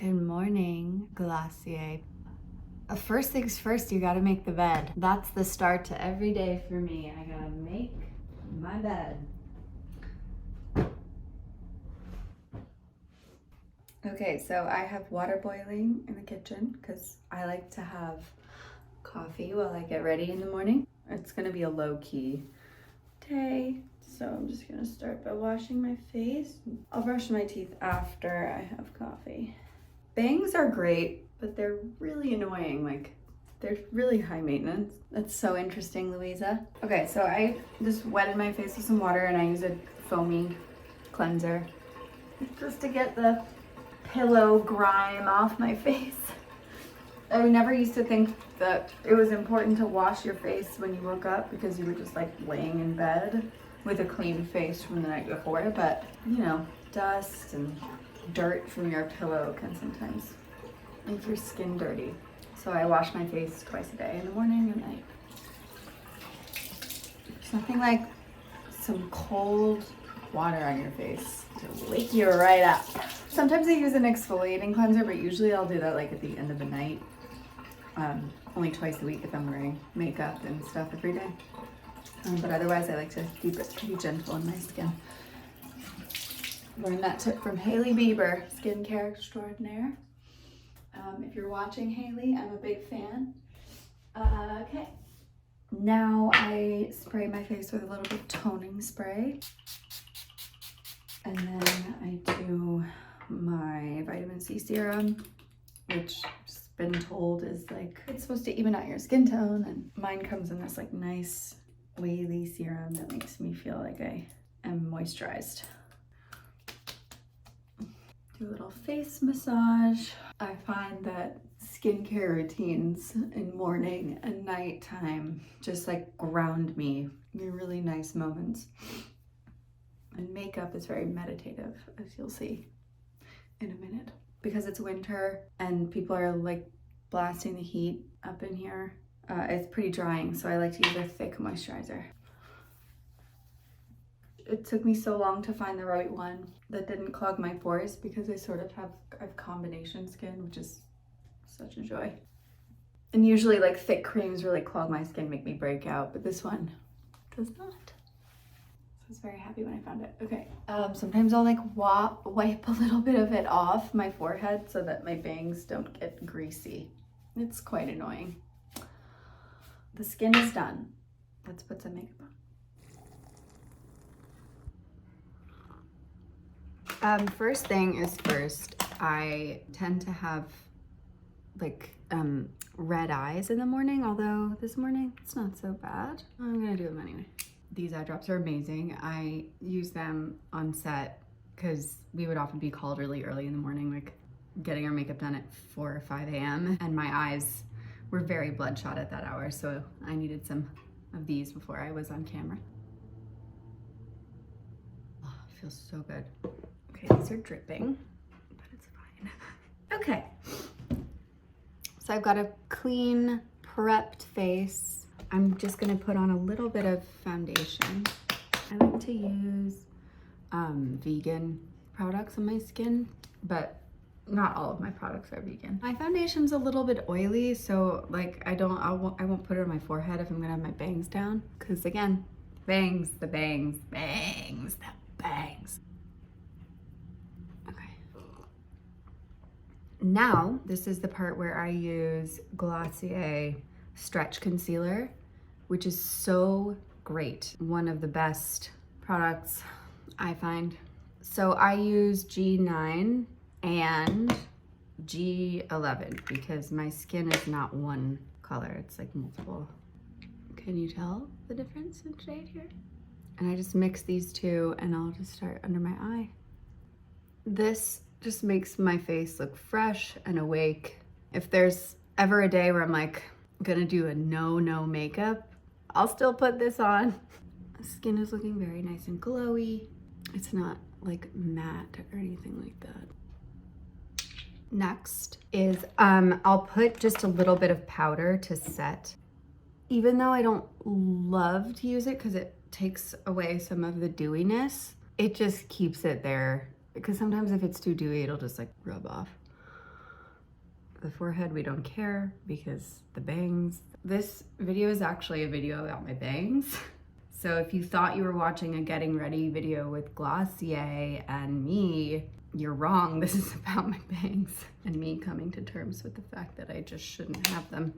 Good morning, Glossier. First things first, you gotta make the bed. That's the start to every day for me. I gotta make my bed. Okay, so I have water boiling in the kitchen because I like to have coffee while I get ready in the morning. It's gonna be a low-key day, so I'm just gonna start by washing my face. I'll brush my teeth after I have coffee. Bangs are great, but they're really annoying. Like, they're really high maintenance. That's so interesting, Louisa. Okay, so I just wetted my face with some water and I use a foamy cleanser just to get the pillow grime off my face. I never used to think that it was important to wash your face when you woke up because you were just like laying in bed with a clean face from the night before, but you know, dust and dirt from your pillow can sometimes make your skin dirty. So I wash my face twice a day, in the morning and night. There's nothing like some cold water on your face to wake you right up. Sometimes I use an exfoliating cleanser, but usually I'll do that like at the end of the night. Only twice a week if I'm wearing makeup and stuff every day. But otherwise I like to keep it pretty gentle on my skin. Learned that tip from Hailey Bieber, skincare extraordinaire. If you're watching, Hailey, I'm a big fan. Okay. Now I spray my face with a little bit of toning spray. And then I do my vitamin C serum, which I've been told is like, it's supposed to even out your skin tone. And mine comes in this like nice oily serum that makes me feel like I am moisturized. Do a little face massage. I find that skincare routines in morning and nighttime just like ground me in really nice moments. And makeup is very meditative, as you'll see in a minute. Because it's winter and people are like blasting the heat up in here, it's pretty drying, so I like to use a thick moisturizer. It took me so long to find the right one that didn't clog my pores because I sort of have combination skin, which is such a joy. And usually like thick creams really clog my skin, make me break out, but this one does not. I was very happy when I found it. Okay, sometimes I'll like wipe a little bit of it off my forehead so that my bangs don't get greasy. It's quite annoying. The skin is done. Let's put some makeup on. First thing is first, I tend to have like red eyes in the morning, although this morning it's not so bad. I'm gonna do them anyway. These eye drops are amazing. I use them on set because we would often be called really early in the morning, like getting our makeup done at 4 or 5 a.m. And my eyes were very bloodshot at that hour, so I needed some of these before I was on camera. Oh, it feels so good. Okay, these are dripping, but it's fine. Okay, so I've got a clean, prepped face. I'm just gonna put on a little bit of foundation. I like to use vegan products on my skin, but not all of my products are vegan. My foundation's a little bit oily, so like I won't put it on my forehead if I'm gonna have my bangs down, because again, bangs, the bangs, bangs, the bangs. Okay. Now, this is the part where I use Glossier Stretch Concealer, which is so great. One of the best products I find. So I use G9 and G11 because my skin is not one color, it's like multiple. Can you tell the difference in shade here? And I just mix these two and I'll just start under my eye. This just makes my face look fresh and awake. If there's ever a day where I'm like, gonna do a no makeup, I'll still put this on. The skin is looking very nice and glowy. It's not like matte or anything like that. Next is I'll put just a little bit of powder to set. Even though I don't love to use it because it takes away some of the dewiness, it just keeps it there, because sometimes if it's too dewy it'll just like rub off. The forehead, we don't care because the bangs. This video is actually a video about my bangs. So if you thought you were watching a getting ready video with Glossier and me, you're wrong. This is about my bangs and me coming to terms with the fact that I just shouldn't have them.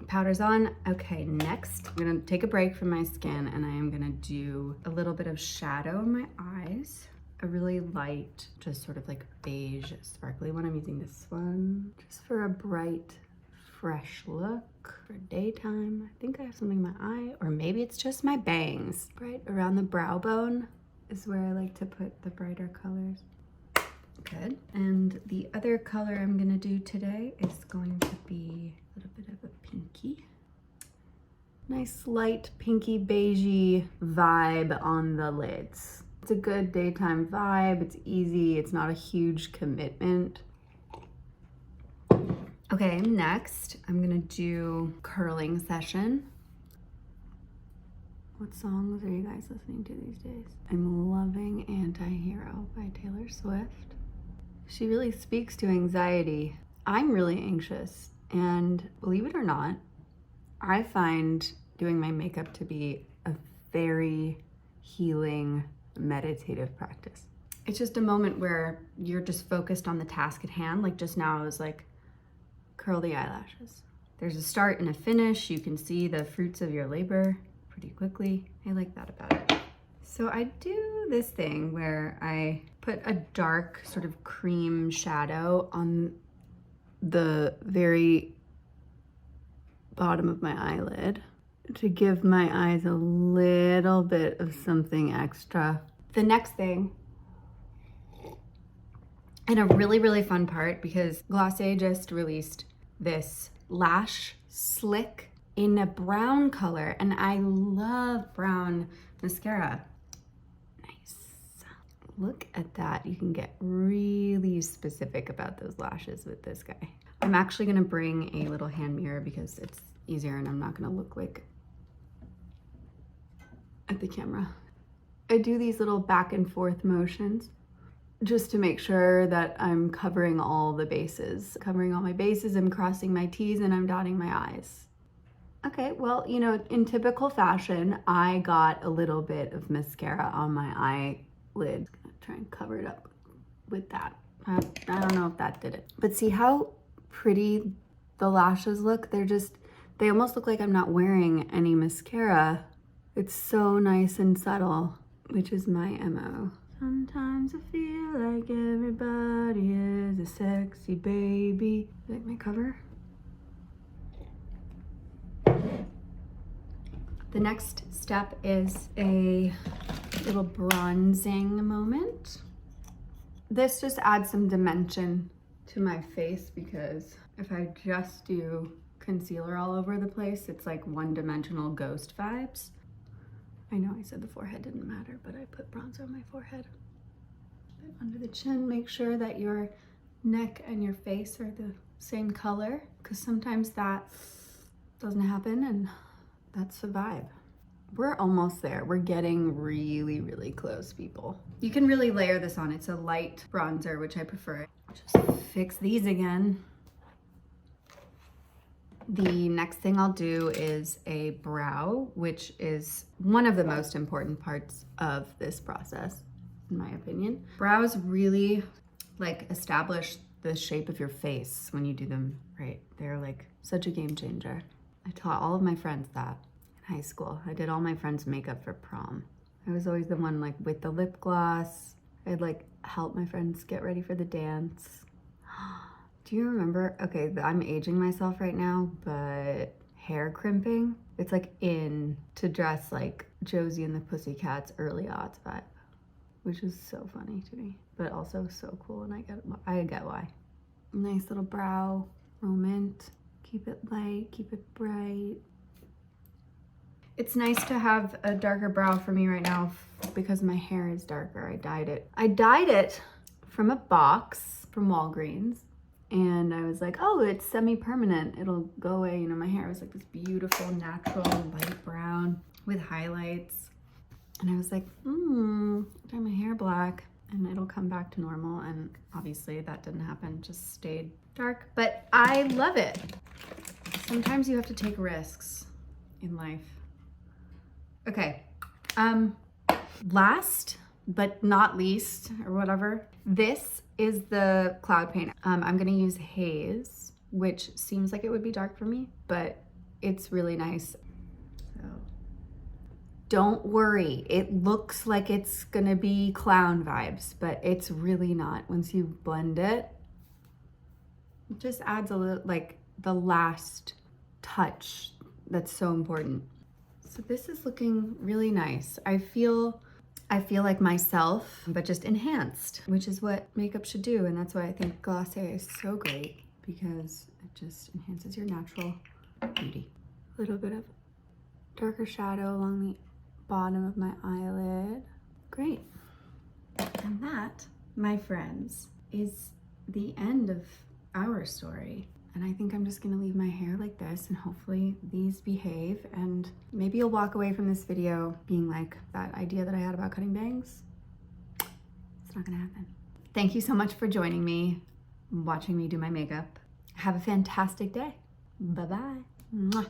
Powder's on. Okay, next, I'm gonna take a break from my skin and I am gonna do a little bit of shadow in my eyes. A really light, just sort of like beige, sparkly one. I'm using this one just for a bright, fresh look for daytime. I think I have something in my eye, or maybe it's just my bangs. Right around the brow bone is where I like to put the brighter colors. Good. And the other color I'm gonna do today is going to be a little bit of a pinky. Nice light pinky beigey vibe on the lids. It's a good daytime vibe. It's easy. It's not a huge commitment. Okay, next I'm gonna do curling session. What songs are you guys listening to these days? I'm loving Anti-Hero by Taylor Swift. She really speaks to anxiety. I'm really anxious, and believe it or not, I find doing my makeup to be a very healing, meditative practice. It's just a moment where you're just focused on the task at hand. Like just now, I was like, curl the eyelashes. There's a start and a finish. You can see the fruits of your labor pretty quickly. I like that about it. So I do this thing where I put a dark sort of cream shadow on the very bottom of my eyelid to give my eyes a little bit of something extra. The next thing, and a really, really fun part, because Glossier just released this Lash Slick in a brown color, and I love brown mascara. Nice. Look at that. You can get really specific about those lashes with this guy. I'm actually gonna bring a little hand mirror because it's easier and I'm not gonna look like at the camera. I do these little back and forth motions just to make sure that I'm covering all the bases. Covering all my bases, I'm crossing my T's and I'm dotting my I's. Okay, well, you know, in typical fashion, I got a little bit of mascara on my eyelid. I'm gonna try and cover it up with that. I don't know if that did it. But see how pretty the lashes look? They almost look like I'm not wearing any mascara. It's so nice and subtle, which is my MO. Sometimes I feel like everybody is a sexy baby. Like my cover. The next step is a little bronzing moment. This just adds some dimension to my face because if I just do concealer all over the place, it's like one-dimensional ghost vibes. I know I said the forehead didn't matter, but I put bronzer on my forehead. Bit under the chin, make sure that your neck and your face are the same color, because sometimes that doesn't happen and that's the vibe. We're almost there. We're getting really, really close, people. You can really layer this on. It's a light bronzer, which I prefer. Just fix these again. The next thing I'll do is a brow, which is one of the most important parts of this process, in my opinion. Brows really like establish the shape of your face when you do them right. They're like such a game changer. I taught all of my friends that in high school. I did all my friends' makeup for prom. I was always the one like with the lip gloss. I'd like help my friends get ready for the dance. Do you remember, okay, I'm aging myself right now, but hair crimping, it's like in to dress like Josie and the Pussycats early aughts vibe, which is so funny to me, but also so cool, and I get why. Nice little brow moment. Keep it light, keep it bright. It's nice to have a darker brow for me right now because my hair is darker. I dyed it. I dyed it from a box from Walgreens. And I was like, oh, it's semi-permanent. It'll go away. You know, my hair was like this beautiful, natural, light brown with highlights. And I was like, dye my hair black. and it'll come back to normal. And obviously that didn't happen, just stayed dark, but I love it. Sometimes you have to take risks in life. Okay, last but not least, or whatever, this is the cloud paint. I'm gonna use Haze, which seems like it would be dark for me, but it's really nice. So don't worry, it looks like it's gonna be clown vibes, but it's really not. Once you blend it, it just adds a little, like the last touch that's so important. So this is looking really nice. I feel like myself, but just enhanced, which is what makeup should do. And that's why I think Glossier is so great, because it just enhances your natural beauty. A little bit of darker shadow along the bottom of my eyelid. Great. And that, my friends, is the end of our story. And I think I'm just gonna leave my hair like this, and hopefully these behave, and maybe you'll walk away from this video being like, that idea that I had about cutting bangs, it's not gonna happen. Thank you so much for joining me, watching me do my makeup. Have a fantastic day. Bye-bye. Mwah.